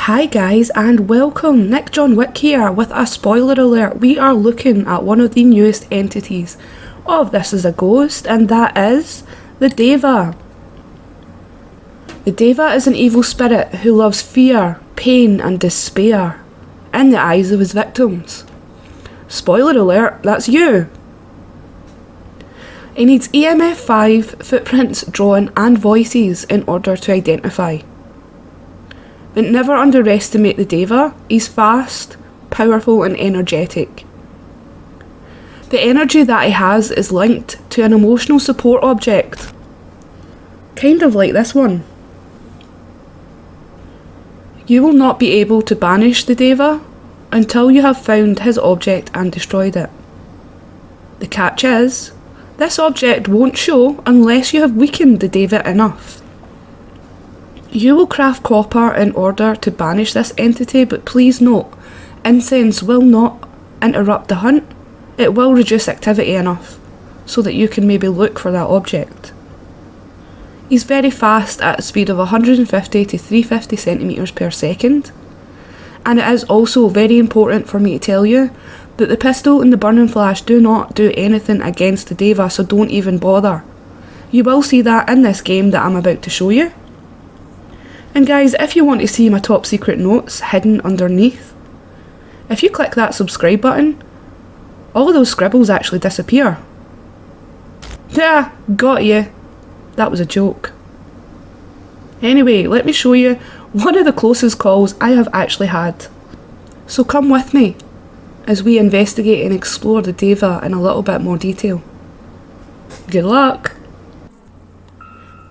Hi guys and welcome, Nick John Wick here with a spoiler alert. We are looking at one of the newest entities of This Is a Ghost, and that is the Daeva. The Daeva is an evil spirit who loves fear, pain and despair in the eyes of his victims. Spoiler alert, that's you. He needs EMF 5 footprints drawn and voices in order to identify. But never underestimate the Daeva. He's fast, powerful and energetic. The energy that he has is linked to an emotional support object. Kind of like this one. You will not be able to banish the Daeva until you have found his object and destroyed it. The catch is, this object won't show unless you have weakened the Daeva enough. You will craft copper in order to banish this entity, but please note, incense will not interrupt the hunt. It will reduce activity enough so that you can maybe look for that object. He's very fast at a speed of 150 to 350 centimeters per second. And it is also very important for me to tell you that the pistol and the burning flash do not do anything against the Daeva, so don't even bother. You will see that in this game that I'm about to show you. And guys, if you want to see my top secret notes hidden underneath, if you click that subscribe button, all of those scribbles actually disappear. Yeah, got you. That was a joke. Anyway, let me show you one of the closest calls I have actually had. So come with me as we investigate and explore the Daeva in a little bit more detail. Good luck!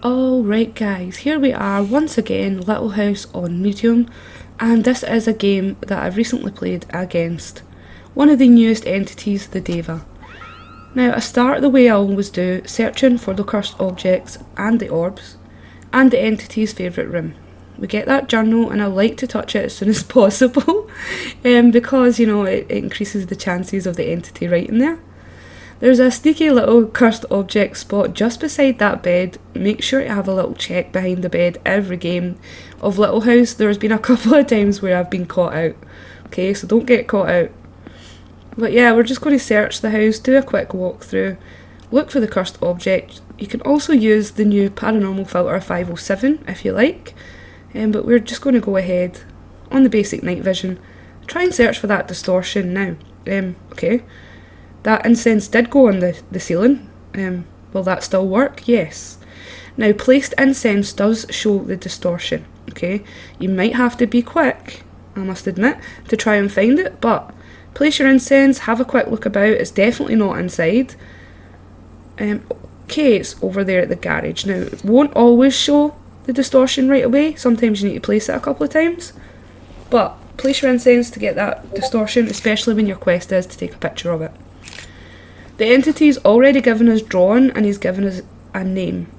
Alright guys, here we are once again, Little House on medium, and this is a game that I've recently played against one of the newest entities, the Daeva. Now I start the way I always do, searching for the cursed objects and the orbs, and the entity's favourite room. We get that journal and I like to touch it as soon as possible because, you know, it increases the chances of the entity right in there. There's a sneaky little cursed object spot just beside that bed. Make sure to have a little check behind the bed every game of Little House. There's been a couple of times where I've been caught out. Okay, so don't get caught out. But yeah, we're just going to search the house, do a quick walkthrough, look for the cursed object. You can also use the new paranormal filter 507 if you like. But we're just going to go ahead on the basic night vision. Try and search for that distortion now. Okay. That incense did go on the ceiling. Will that still work? Yes. Now, placed incense does show the distortion, okay? You might have to be quick, I must admit, to try and find it, but place your incense, have a quick look about. It's definitely not inside. Okay, it's over there at the garage. Now, it won't always show the distortion right away. Sometimes you need to place it a couple of times, but place your incense to get that distortion, especially when your quest is to take a picture of it. The entity's already given us drawn and he's given us a name.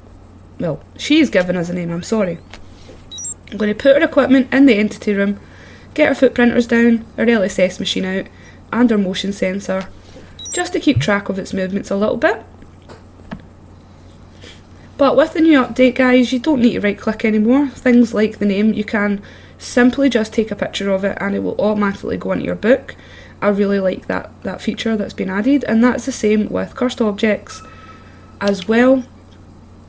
Well, she's given us a name, I'm sorry. I'm going to put her equipment in the entity room, get her footprinters down, her LSS machine out, and her motion sensor, just to keep track of its movements a little bit. But with the new update guys, you don't need to right click anymore. Things like the name, you can simply just take a picture of it and it will automatically go into your book. I really like that feature that's been added, and that's the same with cursed objects as well.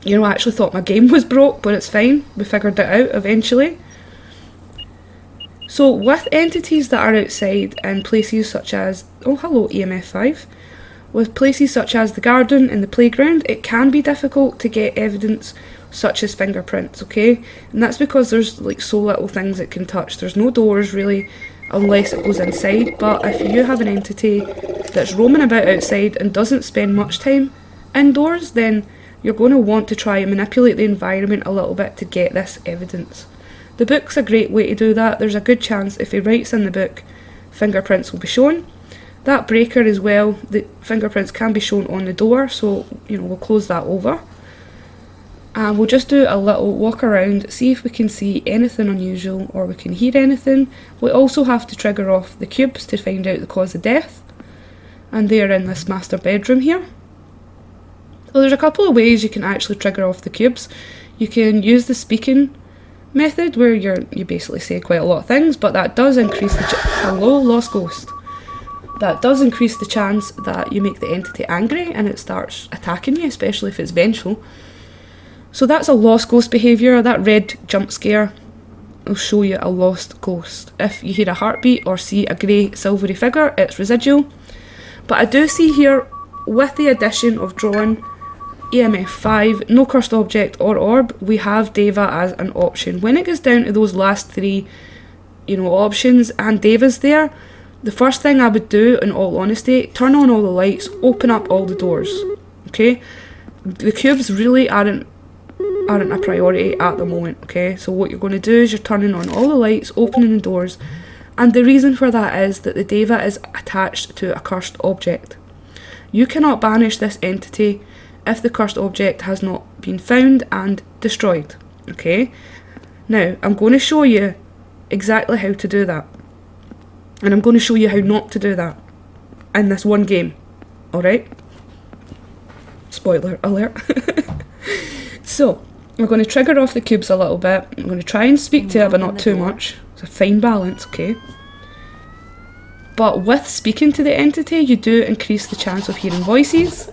You know, I actually thought my game was broke, but it's fine. We figured it out eventually. So with entities that are outside in places such as, oh hello EMF 5, with places such as the garden and the playground, it can be difficult to get evidence such as fingerprints, okay? And that's because there's like so little things it can touch. There's no doors really, unless it goes inside. But if you have an entity that's roaming about outside and doesn't spend much time indoors, then you're going to want to try and manipulate the environment a little bit to get this evidence. The book's a great way to do that. There's a good chance if he writes in the book, fingerprints will be shown. That breaker as well, the fingerprints can be shown on the door, so you know, we'll close that over. And we'll just do a little walk around, see if we can see anything unusual or we can hear anything. We also have to trigger off the cubes to find out the cause of death. And they're in this master bedroom here. So there's a couple of ways you can actually trigger off the cubes. You can use the speaking method where you basically say quite a lot of things, but that does increase the hello, lost ghost. That does increase the chance that you make the entity angry and it starts attacking you, especially if it's vengeful. So that's a lost ghost behaviour. That red jump scare will show you a lost ghost. If you hear a heartbeat or see a grey silvery figure, it's residual. But I do see here, with the addition of drawing EMF 5, no cursed object or orb, we have Daeva as an option. When it gets down to those last three, options and Daeva's there, the first thing I would do, in all honesty, turn on all the lights, open up all the doors. Okay? The cubes really aren't a priority at the moment, okay? So what you're going to do is you're turning on all the lights, opening the doors, and the reason for that is that the Daeva is attached to a cursed object. You cannot banish this entity if the cursed object has not been found and destroyed, okay? Now, I'm going to show you exactly how to do that, and I'm going to show you how not to do that in this one game, alright? Spoiler alert. So, we're going to trigger off the cubes a little bit. I'm going to try and speak to it, but not too much. It's a fine balance, okay? But with speaking to the entity, you do increase the chance of hearing voices.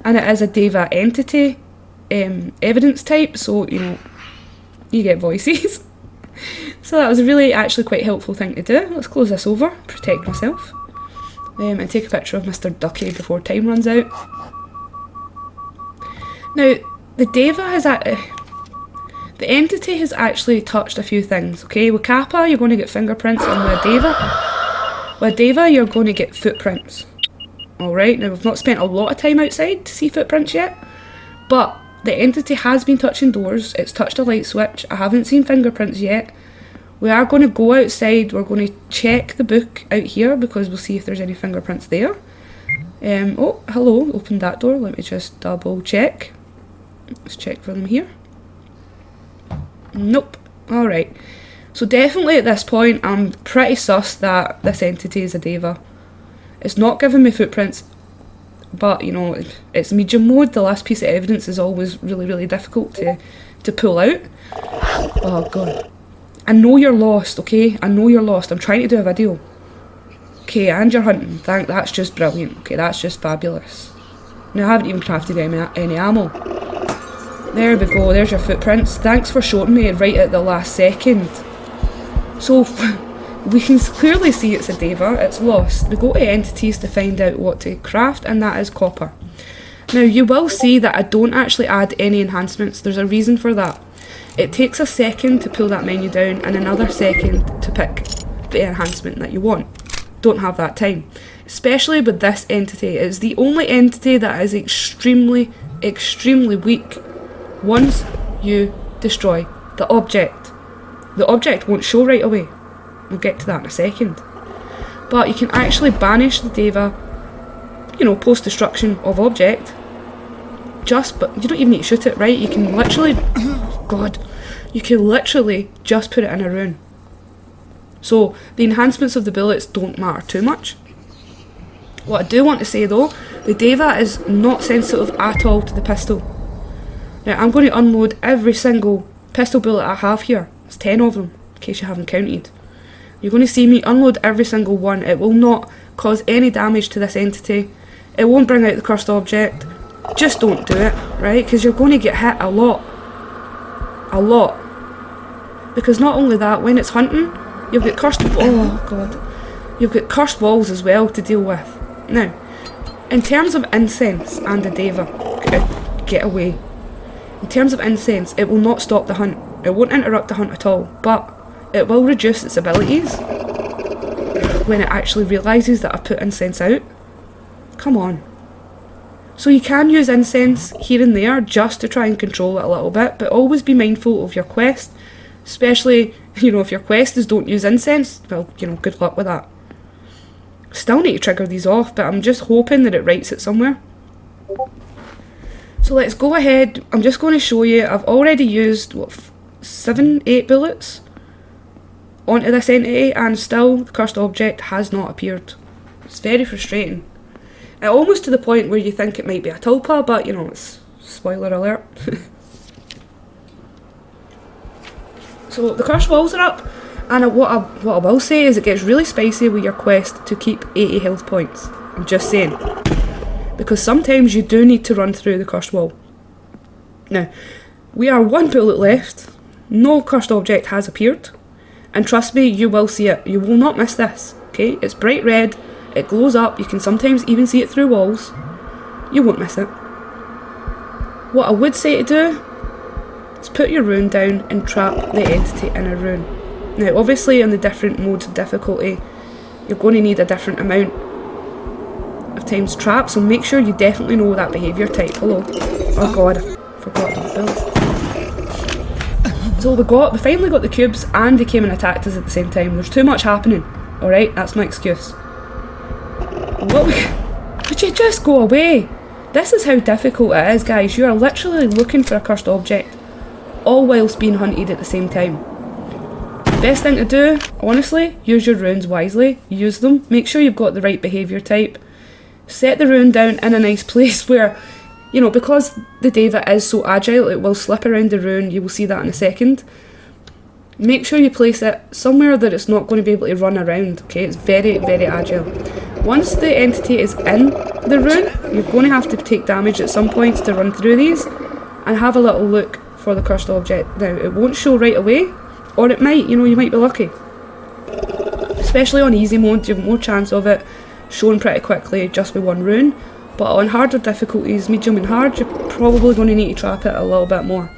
And it is a Daeva entity evidence type, so, you get voices. So that was a really actually quite helpful thing to do. Let's close this over, protect myself. And take a picture of Mr. Ducky before time runs out. Now, the Daeva has the entity has actually touched a few things, okay? With Kappa, you're going to get fingerprints, and with Daeva, you're going to get footprints. Alright, now we've not spent a lot of time outside to see footprints yet, but the entity has been touching doors, it's touched a light switch, I haven't seen fingerprints yet. We are going to go outside, we're going to check the book out here because we'll see if there's any fingerprints there. Oh, hello, opened that door, let me just double check. Let's check for them here. Nope. Alright. So definitely at this point, I'm pretty sus that this entity is a Daeva. It's not giving me footprints, but, it's medium mode. The last piece of evidence is always really, really difficult to pull out. Oh, God. I know you're lost, okay? I know you're lost. I'm trying to do a video. Okay, and you're hunting. That's just brilliant. Okay, that's just fabulous. Now, I haven't even crafted any ammo. There we go, there's your footprints. Thanks for showing me right at the last second. So, we can clearly see it's a Daeva, it's lost. We go to entities to find out what to craft, and that is copper. Now, you will see that I don't actually add any enhancements. There's a reason for that. It takes a second to pull that menu down, and another second to pick the enhancement that you want. Don't have that time. Especially with this entity. It's the only entity that is extremely, extremely weak. Once you destroy the object. The object won't show right away. We'll get to that in a second. But you can actually banish the Daeva, post-destruction of object. But you don't even need to shoot it, right? You can literally, God, you can literally just put it in a rune. So the enhancements of the bullets don't matter too much. What I do want to say though, the Daeva is not sensitive at all to the pistol. Now I'm going to unload every single pistol bullet I have here. There's 10 of them, in case you haven't counted. You're going to see me unload every single one. It will not cause any damage to this entity. It won't bring out the cursed object. Just don't do it, right? Because you're going to get hit a lot. A lot. Because not only that, when it's hunting, you'll get cursed... Oh, God. You'll get cursed walls as well to deal with. Now, in terms of incense and the Daeva, get away. In terms of incense, it will not stop the hunt. It won't interrupt the hunt at all, but it will reduce its abilities when it actually realises that I've put incense out. Come on. So you can use incense here and there just to try and control it a little bit, but always be mindful of your quest, especially, if your quest is don't use incense, well, good luck with that. Still need to trigger these off, but I'm just hoping that it writes it somewhere. So let's go ahead. I'm just going to show you. I've already used, 8 bullets onto this entity, and still the cursed object has not appeared. It's very frustrating. Almost to the point where you think it might be a tulpa, but it's spoiler alert. So the cursed walls are up, and what I will say is it gets really spicy with your quest to keep 80 health points. I'm just saying. Because sometimes you do need to run through the cursed wall. Now, we are 1 bullet left, no cursed object has appeared, and trust me, you will see it. You will not miss this, okay? It's bright red, it glows up, you can sometimes even see it through walls. You won't miss it. What I would say to do is put your rune down and trap the entity in a rune. Now obviously on the different modes of difficulty, you're going to need a different amount of times trap, so make sure you definitely know that behaviour type. Hello. Oh god, I forgot to build. So we finally got the cubes and they came and attacked us at the same time. There's too much happening. Alright, that's my excuse. Would you just go away? This is how difficult it is, guys. You are literally looking for a cursed object, all whilst being hunted at the same time. Best thing to do, honestly, use your runes wisely. Use them. Make sure you've got the right behaviour type. Set the rune down in a nice place where, you know, because the Daeva is so agile, it will slip around the rune. You will see that in a second. Make sure you place it somewhere that it's not going to be able to run around, okay? It's very, very agile. Once the entity is in the rune, you're going to have to take damage at some points to run through these and have a little look for the cursed object. Now, it won't show right away, or it might, you know, you might be lucky. Especially on easy mode, you have more chance of it showing pretty quickly just with one rune. But on harder difficulties, medium and hard, you're probably going to need to trap it a little bit more.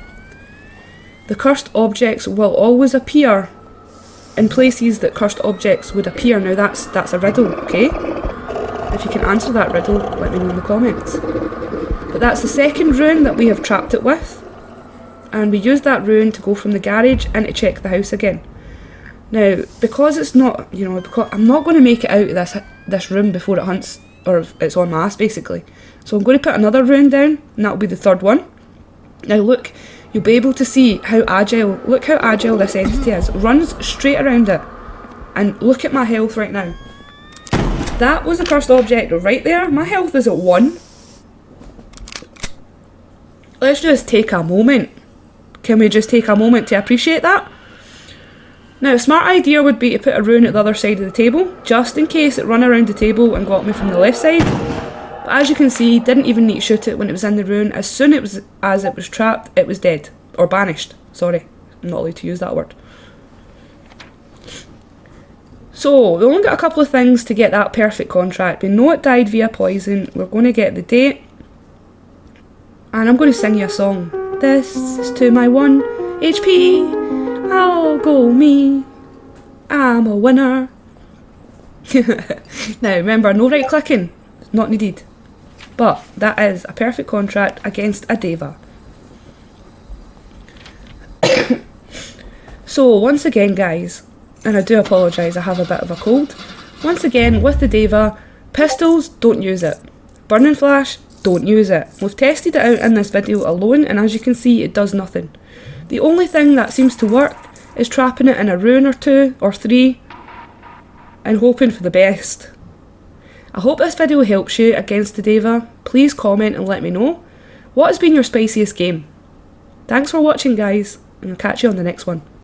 The cursed objects will always appear in places that cursed objects would appear. Now that's a riddle, okay? If you can answer that riddle, let me know in the comments. But that's the second rune that we have trapped it with. And we used that rune to go from the garage and to check the house again. Now, because it's not, you know, because I'm not going to make it out of this room before it hunts, or it's en masse basically. So I'm going to put another rune down, and that'll be the third one. Now look, you'll be able to see how agile, look how agile this entity is. Runs straight around it. And look at my health right now. That was a cursed object right there. My health is at 1. Let's just take a moment. Can we just take a moment to appreciate that? Now, a smart idea would be to put a rune at the other side of the table, just in case it ran around the table and got me from the left side. But as you can see, didn't even need to shoot it when it was in the rune. As soon as it was trapped, it was dead. Or banished. Sorry, I'm not allowed to use that word. So, we only got a couple of things to get that perfect contract. We know it died via poison. We're going to get the date. And I'm going to sing you a song. This is to my 1 HP. I'll go me. I'm a winner. Now, remember, no right clicking. Not needed. But that is a perfect contract against a Daeva. So, once again, guys, and I do apologise, I have a bit of a cold. Once again, with the Daeva, pistols, don't use it. Burning Flash, don't use it. We've tested it out in this video alone, and as you can see, it does nothing. The only thing that seems to work is trapping it in a rune or 2 or 3 and hoping for the best. I hope this video helps you against the Daeva. Please comment and let me know. What has been your spiciest game? Thanks for watching, guys, and I'll catch you on the next one.